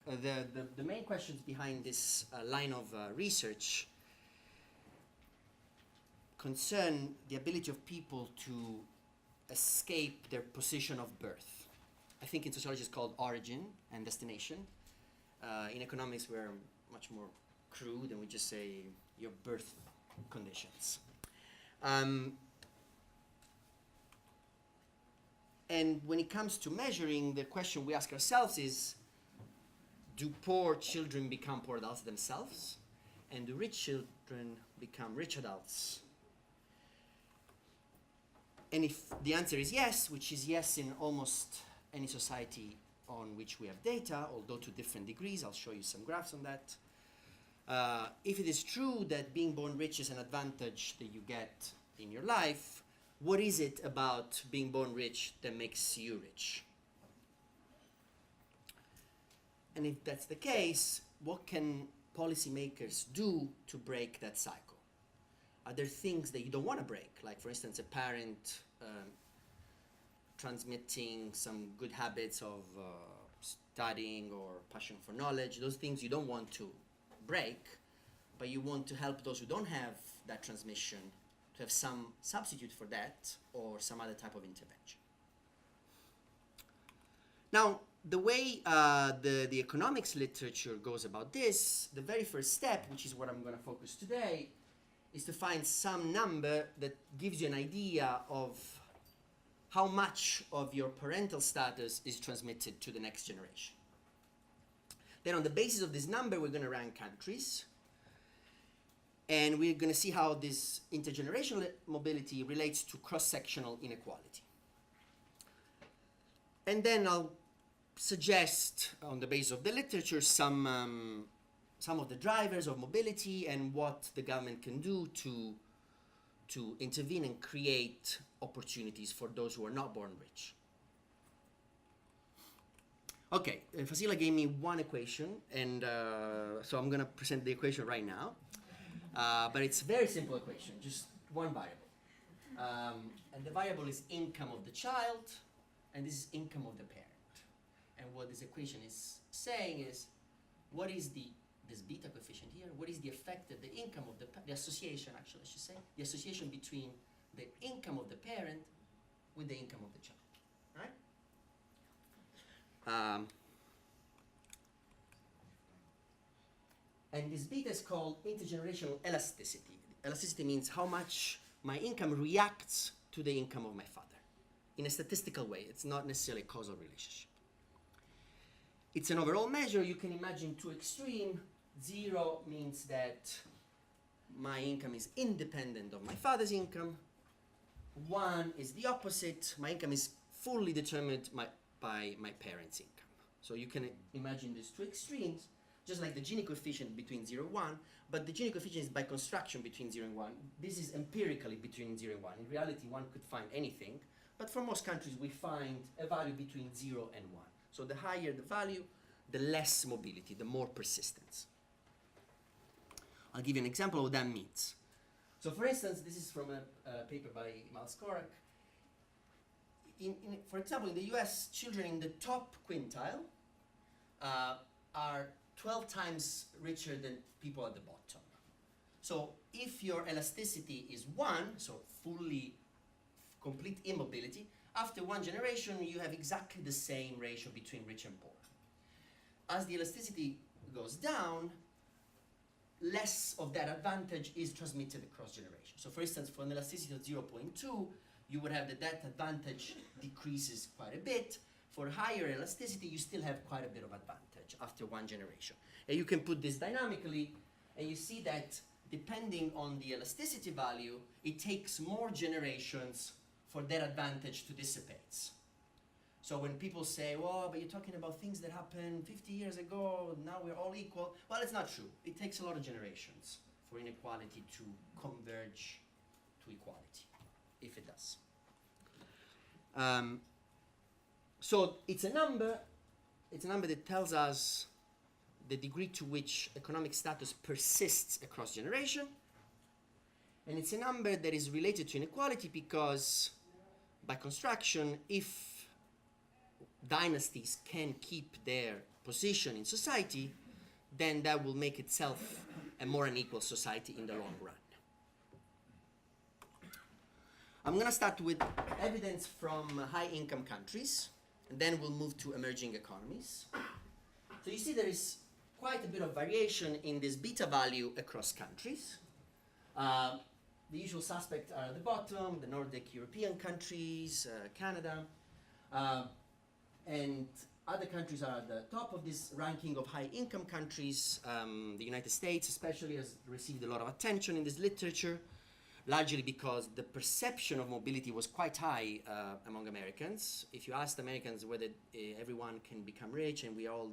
the main questions behind this line of research concern the ability of people to escape their position of birth. I think in sociology it's called origin and destination. In economics we're much more crude and we just say your birth conditions. And when it comes to measuring, the question we ask ourselves is, do poor children become poor adults themselves? And do rich children become rich adults? And if the answer is yes, which is yes in almost any society on which we have data, although to different degrees, I'll show you some graphs on that. If it is true that being born rich is an advantage that you get in your life, what is it about being born rich that makes you rich? And if that's the case, what can policymakers do to break that cycle? Are there things that you don't want to break? Like, for instance, a parent transmitting some good habits of studying or passion for knowledge, those things you don't want to break, but you want to help those who don't have that transmission to have some substitute for that or some other type of intervention. Now, the way the economics literature goes about this, the very first step, which is what I'm going to focus today, is to find some number that gives you an idea of how much of your parental status is transmitted to the next generation. Then on the basis of this number, we're going to rank countries. And we're going to see how this intergenerational mobility relates to cross-sectional inequality. And then I'll suggest, on the basis of the literature, some of the drivers of mobility and what the government can do to intervene and create opportunities for those who are not born rich. Okay, Fasila gave me one equation, and so I'm going to present the equation right now. But it's a very simple equation, just one variable. And the variable is income of the child, and this is income of the parent. And what this equation is saying is, what is this beta coefficient here, what is the effect that the income of the association, actually I should say, the association between the income of the parent with the income of the child, right? And this beta is called intergenerational elasticity. Elasticity means how much my income reacts to the income of my father in a statistical way. It's not necessarily a causal relationship. It's an overall measure. You can imagine two extremes. 0 means that my income is independent of my father's income. 1 is the opposite. My income is fully determined by my parents' income. So you can imagine these two extremes, just like the Gini coefficient between 0 and 1, but the Gini coefficient is by construction between 0 and 1. This is empirically between 0 and 1. In reality, one could find anything, but for most countries, we find a value between 0 and 1. So the higher the value, the less mobility, the more persistence. I'll give you an example of what that means. So for instance, this is from a paper by Miles Korak. For example, in the US, children in the top quintile are 12 times richer than people at the bottom. So if your elasticity is 1, so fully complete immobility, after one generation you have exactly the same ratio between rich and poor. As the elasticity goes down, less of that advantage is transmitted across generations. So for instance, for an elasticity of 0.2, you would have that advantage decreases quite a bit. For higher elasticity, you still have quite a bit of advantage after one generation. And you can put this dynamically, and you see that depending on the elasticity value, it takes more generations for that advantage to dissipate. So when people say, well, but you're talking about things that happened 50 years ago, now we're all equal. Well, it's not true. It takes a lot of generations for inequality to converge to equality, if it does. So it's a number that tells us the degree to which economic status persists across generation. And it's a number that is related to inequality because, by construction, if dynasties can keep their position in society, then that will make itself a more unequal society in the long run. I'm going to start with evidence from high-income countries, and then we'll move to emerging economies. So you see there is quite a bit of variation in this beta value across countries. The usual suspects are at the bottom, the Nordic European countries, Canada, and other countries are at the top of this ranking of high-income countries. The United States especially has received a lot of attention in this literature, largely because the perception of mobility was quite high among Americans. If you asked Americans whether everyone can become rich and we all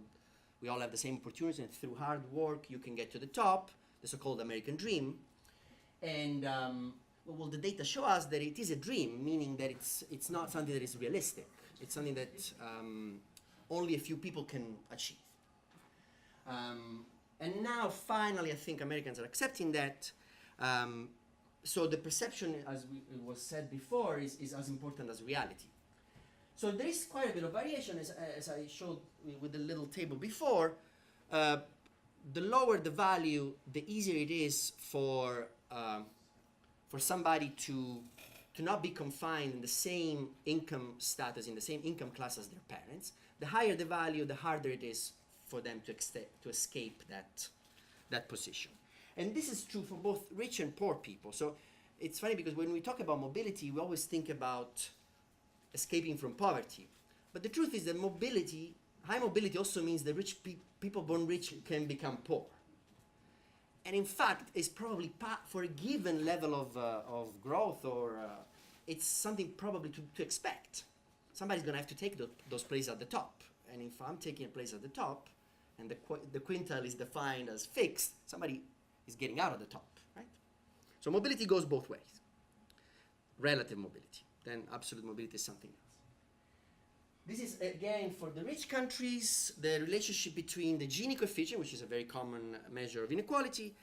have the same opportunities and through hard work you can get to the top, the so-called American dream. And well, the data show us that it is a dream, meaning that it's not something that is realistic. It's something that only a few people can achieve. And now finally I think Americans are accepting that. So the perception, as it was said before, is as important as reality. So there is quite a bit of variation, as I showed with the little table before. The lower the value, the easier it is for somebody to not be confined in the same income status, in the same income class as their parents. The higher the value, the harder it is for them to escape that position. And this is true for both rich and poor people. So it's funny because when we talk about mobility, we always think about escaping from poverty. But the truth is that mobility, high mobility also means that rich people born rich can become poor. And in fact, it's probably for a given level of growth, or it's something probably to expect. Somebody's going to have to take those places at the top. And if I'm taking a place at the top, and the quintile is defined as fixed, somebody is getting out of the top, right? So mobility goes both ways. Relative mobility. Then absolute mobility is something else. This is, again, for the rich countries, the relationship between the Gini coefficient, which is a very common measure of inequality,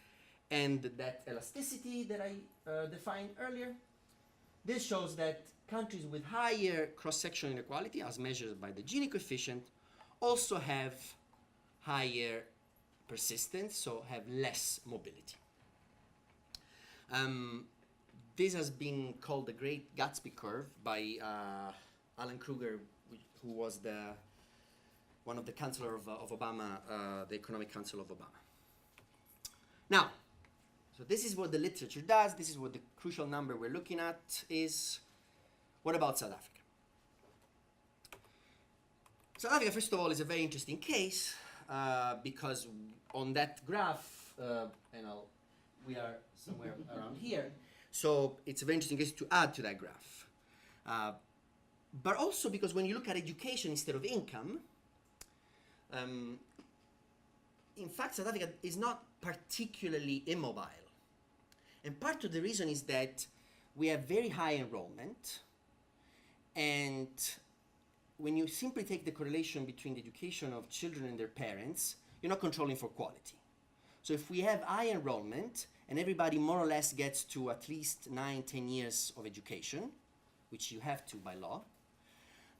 and that elasticity that I defined earlier. This shows that countries with higher cross-sectional inequality, as measured by the Gini coefficient, also have higher persistence, so have less mobility. This has been called the Great Gatsby Curve by Alan Kruger, who was one of the counselor of Obama, the economic council of Obama. Now, so this is what the literature does. This is what the crucial number we're looking at is. What about South Africa? South Africa, first of all, is a very interesting case because on that graph, we are somewhere around here, so it's a very interesting case to add to that graph. But also because when you look at education instead of income, in fact, South Africa is not particularly immobile. And part of the reason is that we have very high enrollment, and when you simply take the correlation between the education of children and their parents, you're not controlling for quality. So if we have high enrollment and everybody more or less gets to at least 9-10 years of education, which you have to by law,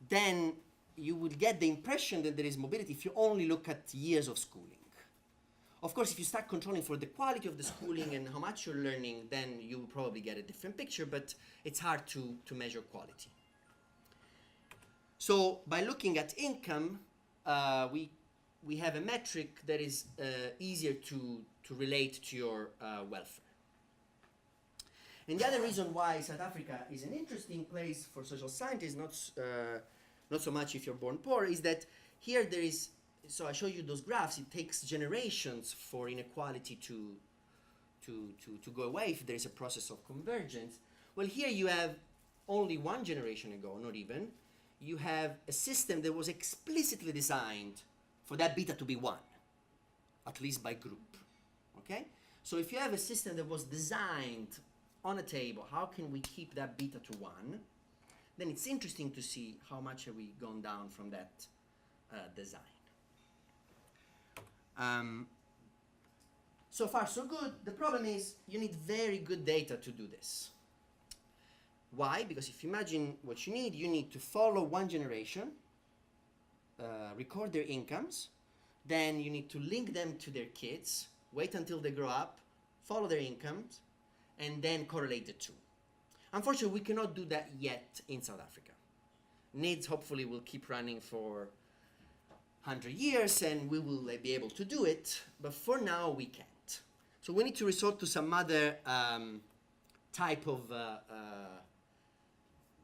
then you will get the impression that there is mobility if you only look at years of schooling. Of course, if you start controlling for the quality of the schooling and how much you're learning, then you will probably get a different picture, but it's hard to measure quality. So by looking at income, we have a metric that is easier to relate to your welfare. And the other reason why South Africa is an interesting place for social scientists, not so much if you're born poor, is that here there is, so I show you those graphs, it takes generations for inequality to go away if there is a process of convergence. Well, here you have only one generation ago, not even, you have a system that was explicitly designed for that beta to be 1, at least by group, okay? So if you have a system that was designed on a table, how can we keep that beta to 1? Then it's interesting to see how much have we gone down from that design. So far so good. The problem is you need very good data to do this. Why? Because if you imagine what you need to follow one generation, record their incomes, then you need to link them to their kids, wait until they grow up, follow their incomes, and then correlate the two. Unfortunately, we cannot do that yet in South Africa. NIDS hopefully will keep running for 100 years and we will be able to do it, but for now we can't. So we need to resort to some other type of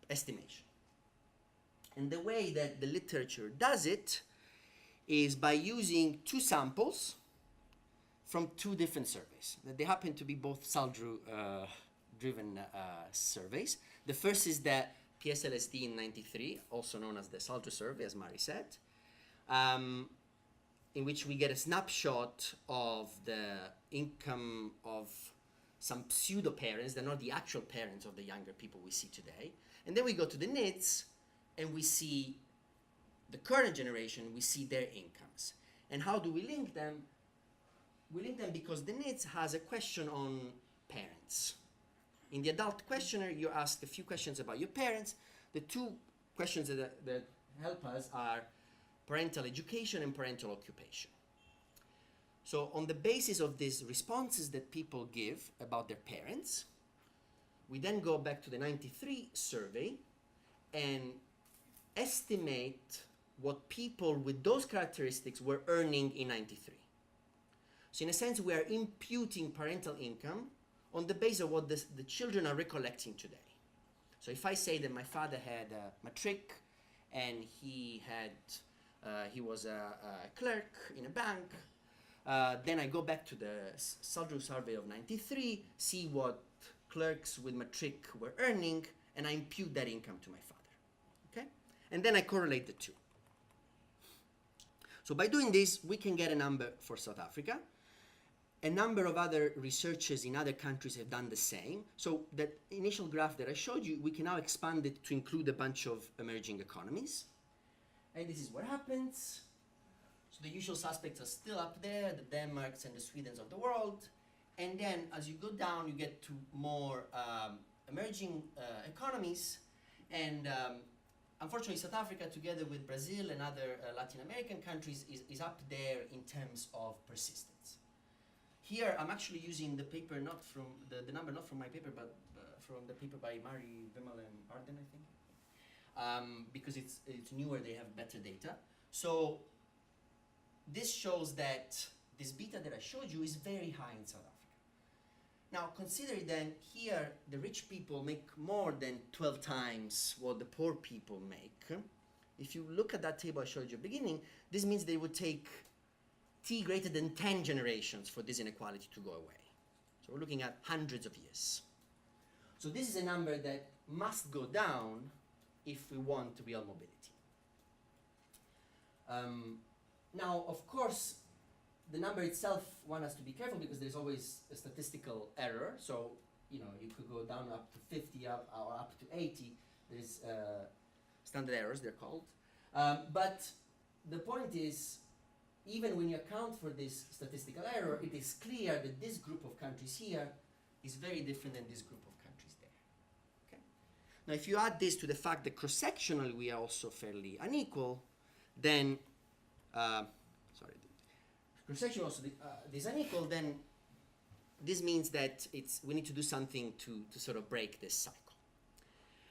estimation. And the way that the literature does it is by using two samples from two different surveys. They happen to be both SALDRU driven surveys. The first is the PSLSD in 93, also known as the SALDRU survey, as Mari said, in which we get a snapshot of the income of some pseudo parents. They're not the actual parents of the younger people we see today. And then we go to the NIDS and we see the current generation, we see their incomes. And how do we link them? We link them because the NIDS has a question on parents. In the adult questionnaire, you ask a few questions about your parents. The two questions that help us are parental education and parental occupation. So on the basis of these responses that people give about their parents, we then go back to the 93 survey and estimate what people with those characteristics were earning in 93. So in a sense, we are imputing parental income on the basis of what the children are recollecting today. So if I say that my father had a matric and he was a clerk in a bank, then I go back to the SALDRU survey of 93, see what clerks with matric were earning, and I impute that income to my father. Okay? And then I correlate the two. So by doing this, we can get a number for South Africa. A number of other researchers in other countries have done the same. So that initial graph that I showed you, we can now expand it to include a bunch of emerging economies. And this is what happens. So the usual suspects are still up there, the Denmarks and the Swedens of the world. And then as you go down, you get to more emerging economies. And unfortunately, South Africa, together with Brazil and other Latin American countries, is up there in terms of persistence. Here, I'm actually using the paper, not from the number, not from my paper, but from the paper by Mari, Vimal, and Arden, I think. Because it's newer, they have better data. So this shows that this beta that I showed you is very high in South Africa. Now, consider then here, the rich people make more than 12 times what the poor people make. If you look at that table I showed you at the beginning, this means they would take T greater than 10 generations for this inequality to go away. So we're looking at hundreds of years. So this is a number that must go down if we want real mobility. Now, of course, the number itself, one has to be careful because there's always a statistical error. So, you know, you could go down up to 50 or up to 80. There's standard errors, they're called. But the point is, even when you account for this statistical error, it is clear that this group of countries here is very different than this group of countries there. Okay? Now, if you add this to the fact that cross-sectionally we are also fairly unequal, then, cross-sectionally also is unequal, then this means that we need to do something to sort of break this cycle.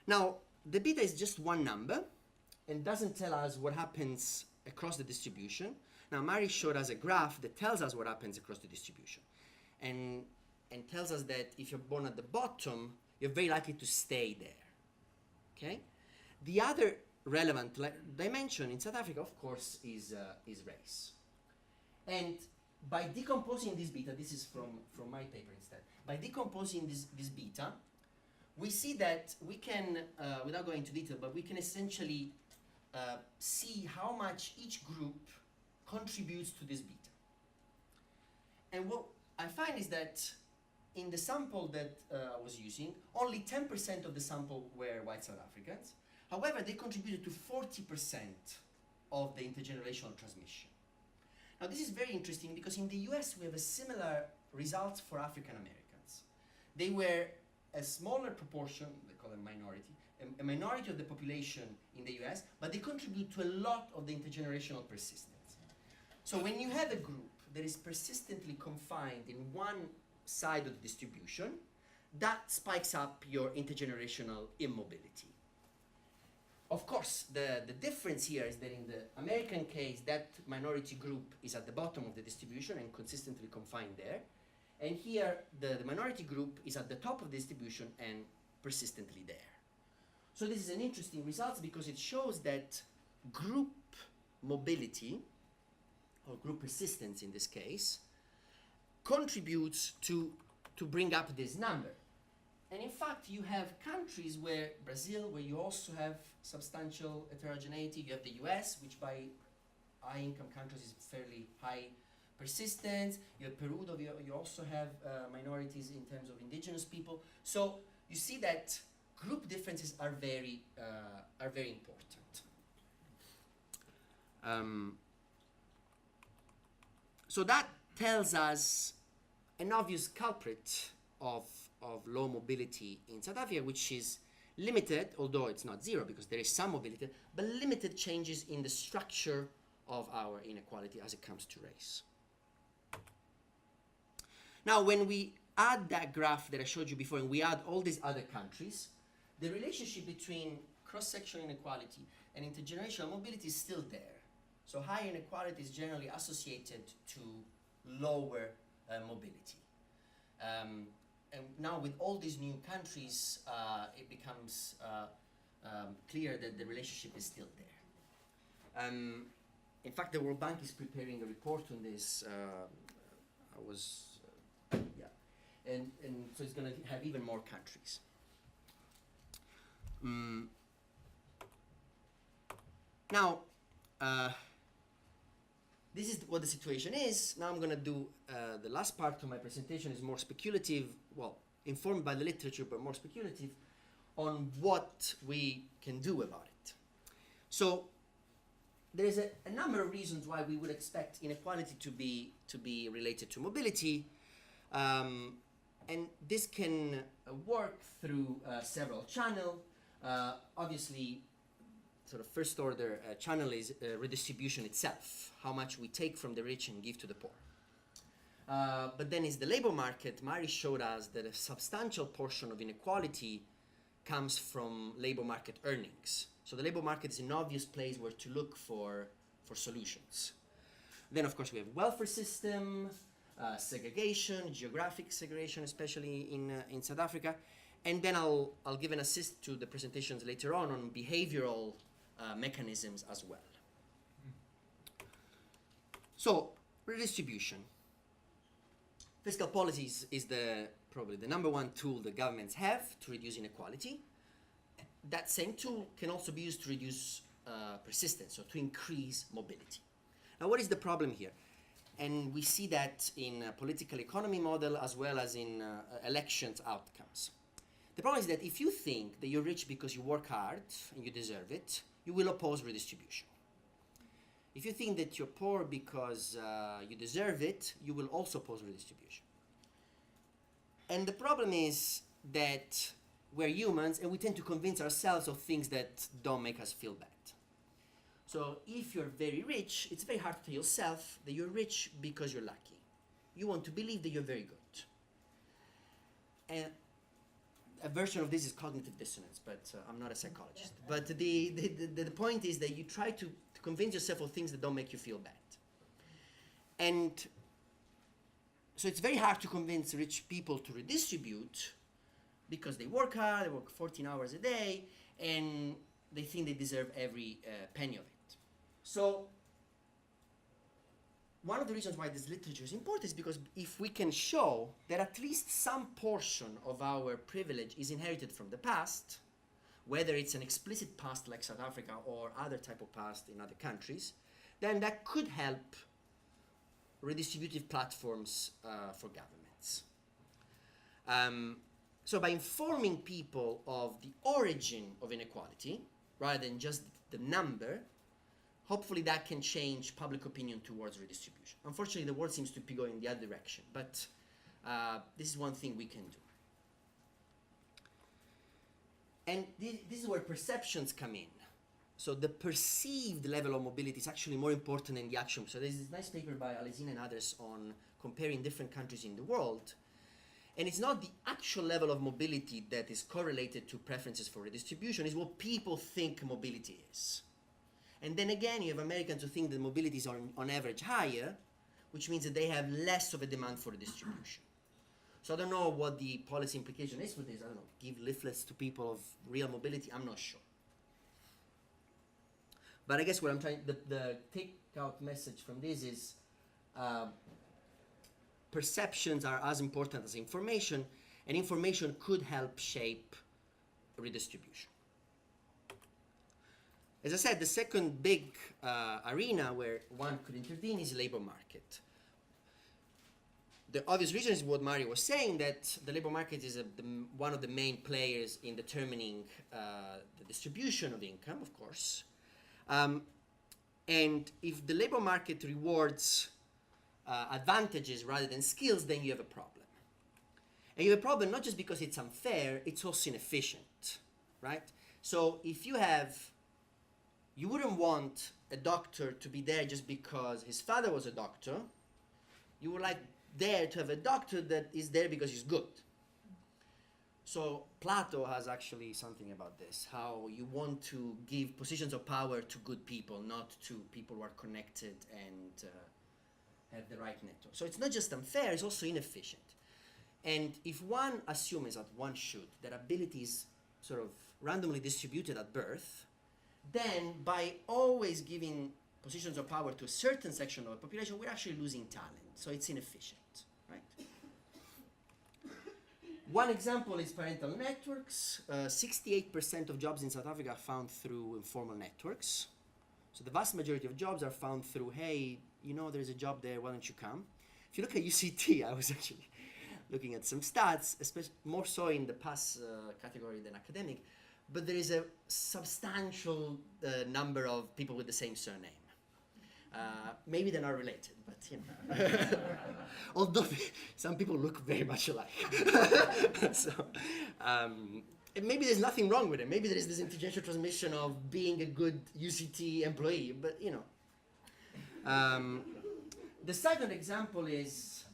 Now, the beta is just one number and doesn't tell us what happens across the distribution. Now, Mari showed us a graph that tells us what happens across the distribution and tells us that if you're born at the bottom, you're very likely to stay there. Okay? The other relevant dimension in South Africa, of course, is race. And by decomposing this beta, this is from my paper instead, by decomposing this beta, we see that we can, without going into detail, but we can essentially see how much each group contributes to this beta. And what I find is that in the sample that I was using, only 10% of the sample were white South Africans. However, they contributed to 40% of the intergenerational transmission. Now, this is very interesting because in the US, we have a similar result for African Americans. They were a smaller proportion, they call them minority, a minority of the population in the US, but they contribute to a lot of the intergenerational persistence. So when you have a group that is persistently confined in one side of the distribution, that spikes up your intergenerational immobility. Of course, the difference here is that in the American case, that minority group is at the bottom of the distribution and consistently confined there. And here, the minority group is at the top of the distribution and persistently there. So this is an interesting result because it shows that group mobility, or group persistence in this case, contributes to bring up this number. And in fact, you have countries where Brazil, where you also have substantial heterogeneity. You have the US, which by high income countries is fairly high persistence. You have Peru, though you also have minorities in terms of indigenous people. So you see that group differences are very important. So that tells us an obvious culprit of low mobility in South Africa, which is limited, although it's not zero because there is some mobility, but limited changes in the structure of our inequality as it comes to race. Now, when we add that graph that I showed you before and we add all these other countries, the relationship between cross-sectional inequality and intergenerational mobility is still there. So higher inequality is generally associated to lower mobility. And now with all these new countries, it becomes clear that the relationship is still there. In fact, the World Bank is preparing a report on this. And so it's going to have even more countries. Now, this is what the situation is. Now I'm going to do the last part of my presentation is more speculative, well, informed by the literature, but more speculative on what we can do about it. So there is a number of reasons why we would expect inequality to be related to mobility. And this can work through several channels. Obviously, sort of first order channel is redistribution itself, how much we take from the rich and give to the poor. But then is the labor market. Mari showed us that a substantial portion of inequality comes from labor market earnings. So the labor market is an obvious place where to look for solutions. Then of course we have welfare system, segregation, geographic segregation, especially in South Africa. And then I'll give an assist to the presentations later on behavioral mechanisms as well. So, redistribution. Fiscal policies is probably the number one tool that governments have to reduce inequality. That same tool can also be used to reduce persistence, or to increase mobility. Now, what is the problem here? And we see that in political economy model as well as in elections outcomes. The problem is that if you think that you're rich because you work hard and you deserve it, you will oppose redistribution. If you think that you're poor because you deserve it, you will also oppose redistribution. And the problem is that we're humans and we tend to convince ourselves of things that don't make us feel bad. So if you're very rich, it's very hard to tell yourself that you're rich because you're lucky. You want to believe that you're very good. And a version of this is cognitive dissonance, but I'm not a psychologist. But the point is that you try to convince yourself of things that don't make you feel bad. And so it's very hard to convince rich people to redistribute because they work hard, they work 14 hours a day, and they think they deserve every penny of it. So one of the reasons why this literature is important is because if we can show that at least some portion of our privilege is inherited from the past, whether it's an explicit past like South Africa or other type of past in other countries, then that could help redistributive platforms for governments. So by informing people of the origin of inequality, rather than just the number, hopefully that can change public opinion towards redistribution. Unfortunately, the world seems to be going in the other direction, but this is one thing we can do. And this is where perceptions come in. so the perceived level of mobility is actually more important than the actual. So there's this nice paper by Alesina and others on comparing different countries in the world. And it's not the actual level of mobility that is correlated to preferences for redistribution, it's what people think mobility is. And then again, you have Americans who think that mobility is on average higher, which means that they have less of a demand for redistribution. So I don't know what the policy implication is for this. I don't know, give leaflets to people of real mobility, I'm not sure. But I guess what I'm trying, the take-out message from this is perceptions are as important as information, and information could help shape redistribution. As I said, the second big arena where one could intervene is labor market. The obvious reason is what Mario was saying, that the labor market is one of the main players in determining the distribution of income, of course. And if the labor market rewards advantages rather than skills, then you have a problem. And you have a problem not just because it's unfair, it's also inefficient, right? So if you wouldn't want a doctor to be there just because his father was a doctor. You would like there to have a doctor that is there because he's good. So Plato has actually something about this, how you want to give positions of power to good people, not to people who are connected and have the right network. So it's not just unfair, it's also inefficient. And if one assumes, as one should, that ability is sort of randomly distributed at birth, then by always giving positions of power to a certain section of the population, we're actually losing talent. So it's inefficient, right? One example is parental networks. 68% of jobs in South Africa are found through informal networks. So the vast majority of jobs are found through, hey, you know, there's a job there, why don't you come? If you look at UCT, I was actually looking at some stats, especially more so in the pass category than academic, but there is a substantial number of people with the same surname. Maybe they're not related, but you know. Although some people look very much alike. So, and maybe there's nothing wrong with it. Maybe there is this intergenerational transmission of being a good UCT employee, but you know. The second example is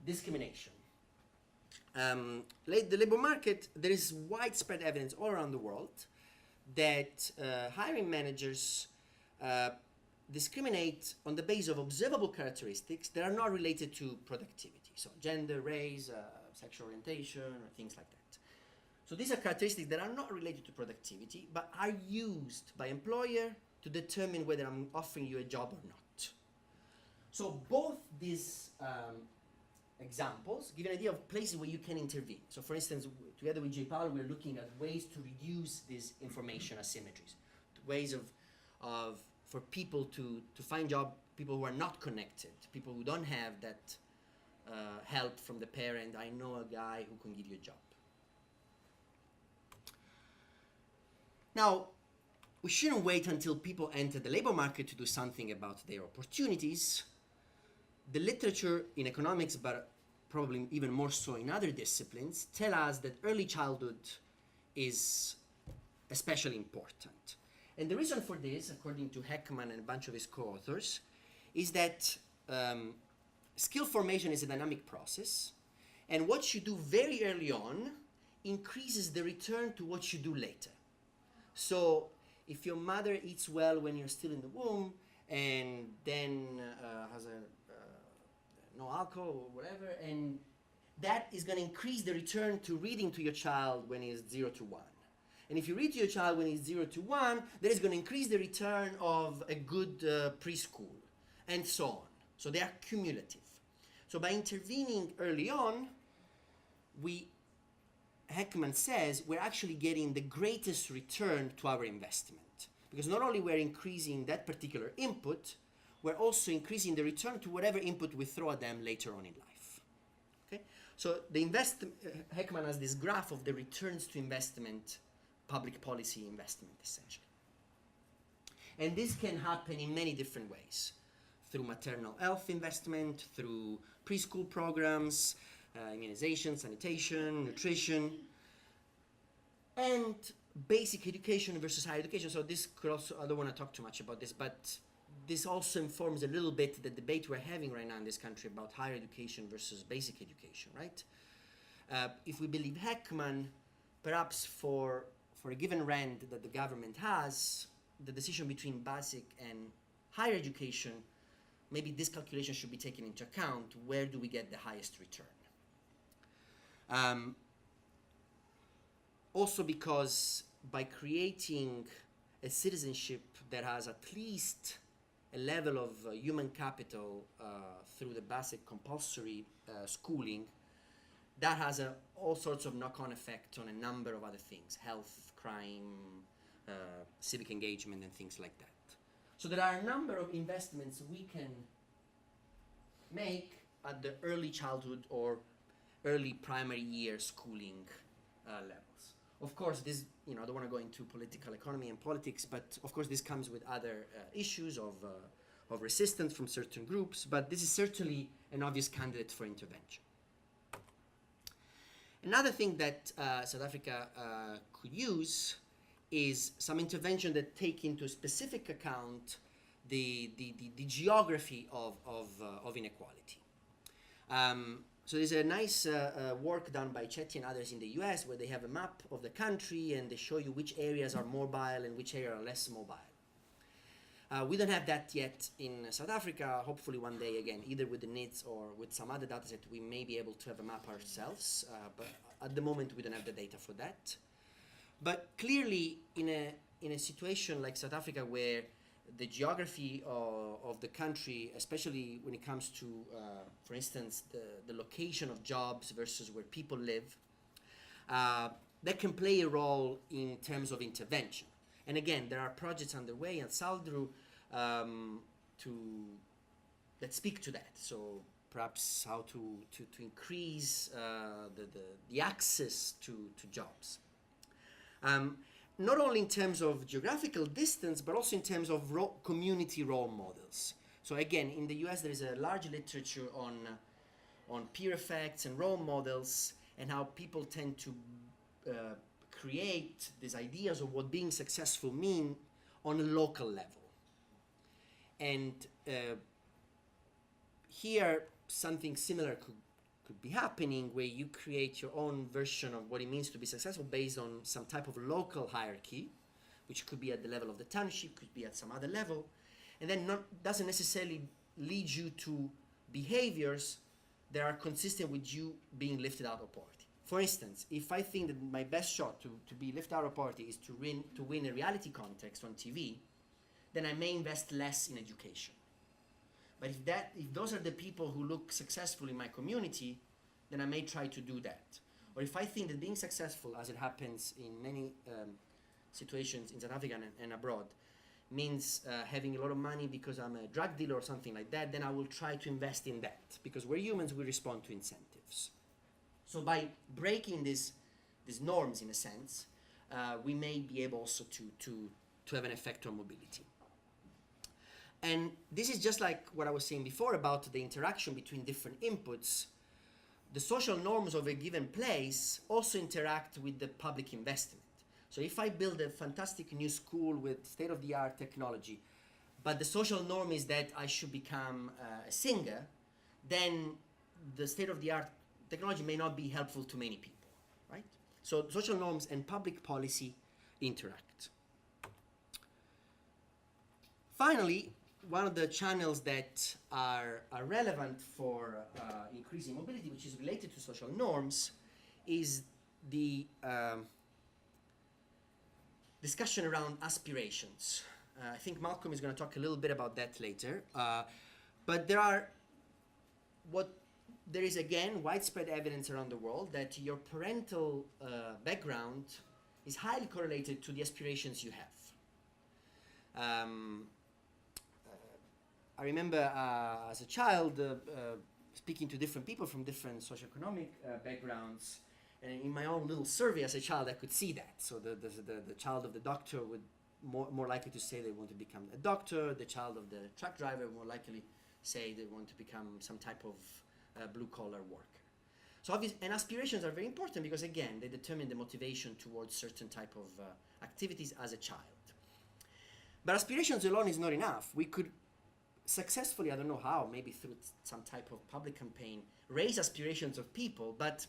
discrimination. The labor market, there is widespread evidence all around the world that hiring managers discriminate on the basis of observable characteristics that are not related to productivity. So gender, race, sexual orientation, or things like that. So these are characteristics that are not related to productivity, but are used by employer to determine whether I'm offering you a job or not. So both these examples give an idea of places where you can intervene. So for instance, together with J. Paolo, we're looking at ways to reduce these information asymmetries, ways for people to find job, people who are not connected, people who don't have that help from the parent. I know a guy who can give you a job. Now, we shouldn't wait until people enter the labor market to do something about their opportunities. The literature in economics, but probably even more so in other disciplines, tell us that early childhood is especially important. And the reason for this, according to Heckman and a bunch of his co-authors, is that skill formation is a dynamic process, and what you do very early on increases the return to what you do later. So if your mother eats well when you're still in the womb, and then has no alcohol or whatever, and that is going to increase the return to reading to your child when he's 0 to 1. And if you read to your child when he's 0 to 1, that is going to increase the return of a good preschool, and so on. So they are cumulative. So by intervening early on, Heckman says, we're actually getting the greatest return to our investment. Because not only we're increasing that particular input, we're also increasing the return to whatever input we throw at them later on in life. Okay? So Heckman has this graph of the returns to investment, public policy investment, essentially. And this can happen in many different ways. Through maternal health investment, through preschool programs, immunization, sanitation, nutrition. and basic education versus higher education. So this could also, I don't want to talk too much about this, but this also informs a little bit the debate we're having right now in this country about higher education versus basic education, right? If we believe Heckman, perhaps for a given rent that the government has, the decision between basic and higher education, maybe this calculation should be taken into account. Where do we get the highest return? Also because by creating a citizenship that has at least a level of human capital through the basic compulsory schooling, that has all sorts of knock-on effect on a number of other things: health, crime, civic engagement, and things like that. So there are a number of investments we can make at the early childhood or early primary year schooling levels. Of course, this, I don't want to go into political economy and politics, but of course this comes with other issues of resistance from certain groups, but this is certainly an obvious candidate for intervention. Another thing that South Africa could use is some intervention that take into specific account the geography of inequality. So there's a nice work done by Chetty and others in the US where they have a map of the country and they show you which areas are mobile and which areas are less mobile. We don't have that yet in South Africa. Hopefully one day, again, either with the NIDS or with some other data set, we may be able to have a map ourselves. But at the moment, we don't have the data for that. But clearly, in a situation like South Africa, where the geography of the country, especially when it comes to, for instance, the location of jobs versus where people live, that can play a role in terms of intervention. And again, there are projects underway at SALDRU that speak to that. So perhaps how to increase the access to jobs. Not only in terms of geographical distance, but also in terms of community role models. So again, in the US, there is a large literature on peer effects and role models and how people tend to create these ideas of what being successful mean on a local level. And here, something similar could be happening, where you create your own version of what it means to be successful based on some type of local hierarchy, which could be at the level of the township, could be at some other level, and then doesn't necessarily lead you to behaviors that are consistent with you being lifted out of poverty. For instance, if I think that my best shot to be lifted out of poverty is to win a reality context on TV, then I may invest less in education. But if those are the people who look successful in my community, then I may try to do that. Or if I think that being successful, as it happens in many situations in South Africa and abroad, means having a lot of money because I'm a drug dealer or something like that, then I will try to invest in that, because we're humans, we respond to incentives. So by breaking these norms, in a sense, we may be able also to have an effect on mobility. And this is just like what I was saying before about the interaction between different inputs. The social norms of a given place also interact with the public investment. So if I build a fantastic new school with state-of-the-art technology, but the social norm is that I should become a singer, then the state-of-the-art technology may not be helpful to many people, right? So social norms and public policy interact. Finally, one of the channels that are relevant for increasing mobility, which is related to social norms, is the discussion around aspirations. I think Malcolm is going to talk a little bit about that later. But there is again widespread evidence around the world that your parental background is highly correlated to the aspirations you have. I remember as a child speaking to different people from different socioeconomic backgrounds, and in my own little survey as a child, I could see that. So the child of the doctor would more likely to say they want to become a doctor. The child of the truck driver more likely say they want to become some type of blue-collar worker. So and aspirations are very important because, again, they determine the motivation towards certain type of activities as a child. But aspirations alone is not enough. We could successfully, I don't know how, maybe through some type of public campaign, raise aspirations of people, but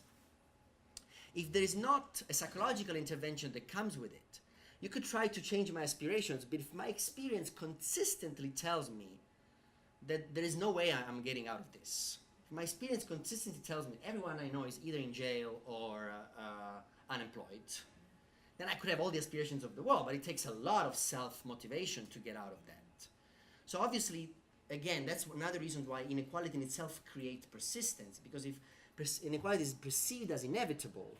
if there is not a psychological intervention that comes with it, you could try to change my aspirations, but if my experience consistently tells me that there is no way I'm getting out of this, if my experience consistently tells me everyone I know is either in jail or unemployed, then I could have all the aspirations of the world, but it takes a lot of self-motivation to get out of that. So obviously, again, that's another reason why inequality in itself creates persistence, because if inequality is perceived as inevitable,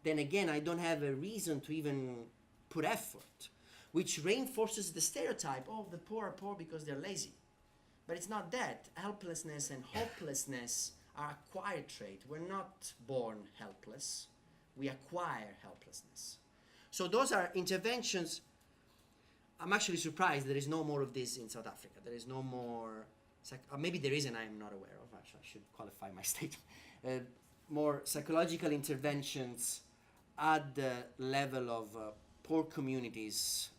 then again, I don't have a reason to even put effort, which reinforces the stereotype, oh, the poor are poor because they're lazy. But it's not that. Helplessness and hopelessness are acquired traits. We're not born helpless. We acquire helplessness. So those are interventions. I'm actually surprised there is no more of this in South Africa. There is no more, maybe there is and I'm not aware of. Actually, I should qualify my statement. More psychological interventions at the level of poor communities.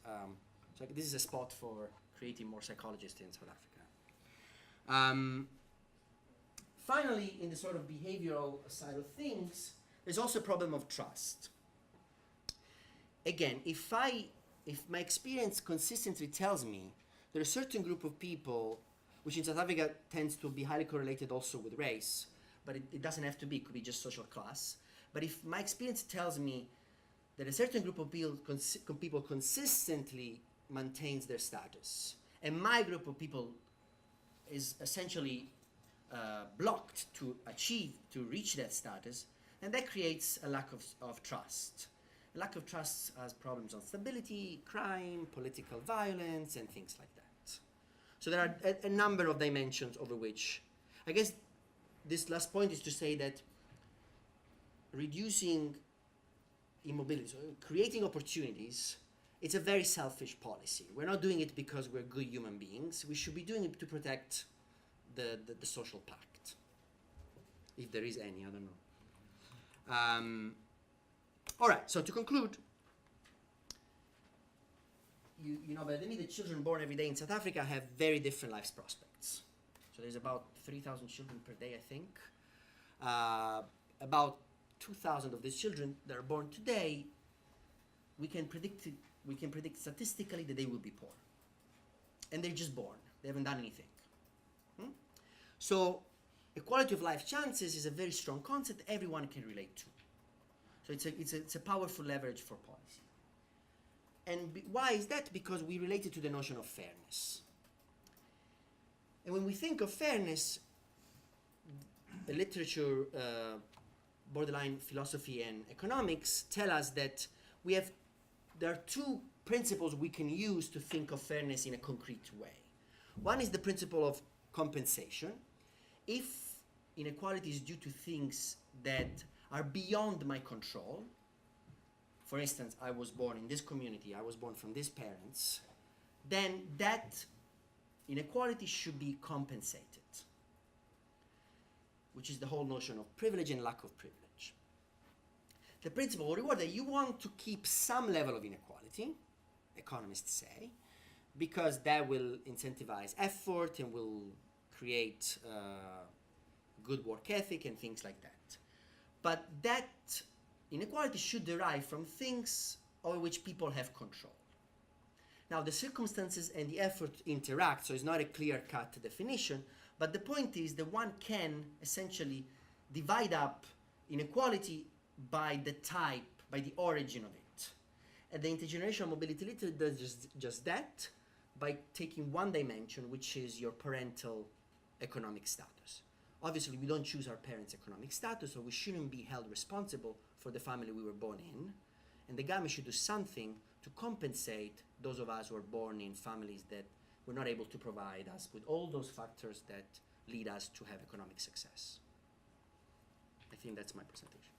So this is a spot for creating more psychologists in South Africa. Finally, in the sort of behavioral side of things, there's also a problem of trust. Again, if my experience consistently tells me there are a certain group of people, which in South Africa tends to be highly correlated also with race, but it doesn't have to be, it could be just social class. But if my experience tells me that a certain group of people consistently maintains their status, and my group of people is essentially blocked to reach that status, and that creates a lack of trust. A lack of trust has problems on stability, crime, political violence, and things like that. So there are a number of dimensions over which, I guess this last point is to say that reducing immobility, so creating opportunities, it's a very selfish policy. We're not doing it because we're good human beings. We should be doing it to protect the social pact. If there is any, I don't know. All right, so to conclude, you know, by the way, the children born every day in South Africa have very different life prospects. So there's about 3,000 children per day, I think. About 2,000 of these children that are born today, we can predict statistically that they will be poor. And they're just born. They haven't done anything. So equality of life chances is a very strong concept everyone can relate to. So it's a powerful leverage for policy. And why is that? Because we relate it to the notion of fairness. And when we think of fairness, the literature, borderline philosophy and economics tell us that there are two principles we can use to think of fairness in a concrete way. One is the principle of compensation. If inequality is due to things that are beyond my control, for instance, I was born in this community, I was born from these parents, then that inequality should be compensated, which is the whole notion of privilege and lack of privilege. The principle of reward that you want to keep some level of inequality, economists say, because that will incentivize effort and will create good work ethic and things like that. But that inequality should derive from things over which people have control. Now, the circumstances and the effort interact, so it's not a clear-cut definition, but the point is that one can essentially divide up inequality by the type, by the origin of it. And the intergenerational mobility literature does just that by taking one dimension, which is your parental economic status. Obviously, we don't choose our parents' economic status, so we shouldn't be held responsible for the family we were born in. And the government should do something to compensate those of us who are born in families that were not able to provide us with all those factors that lead us to have economic success. I think that's my presentation.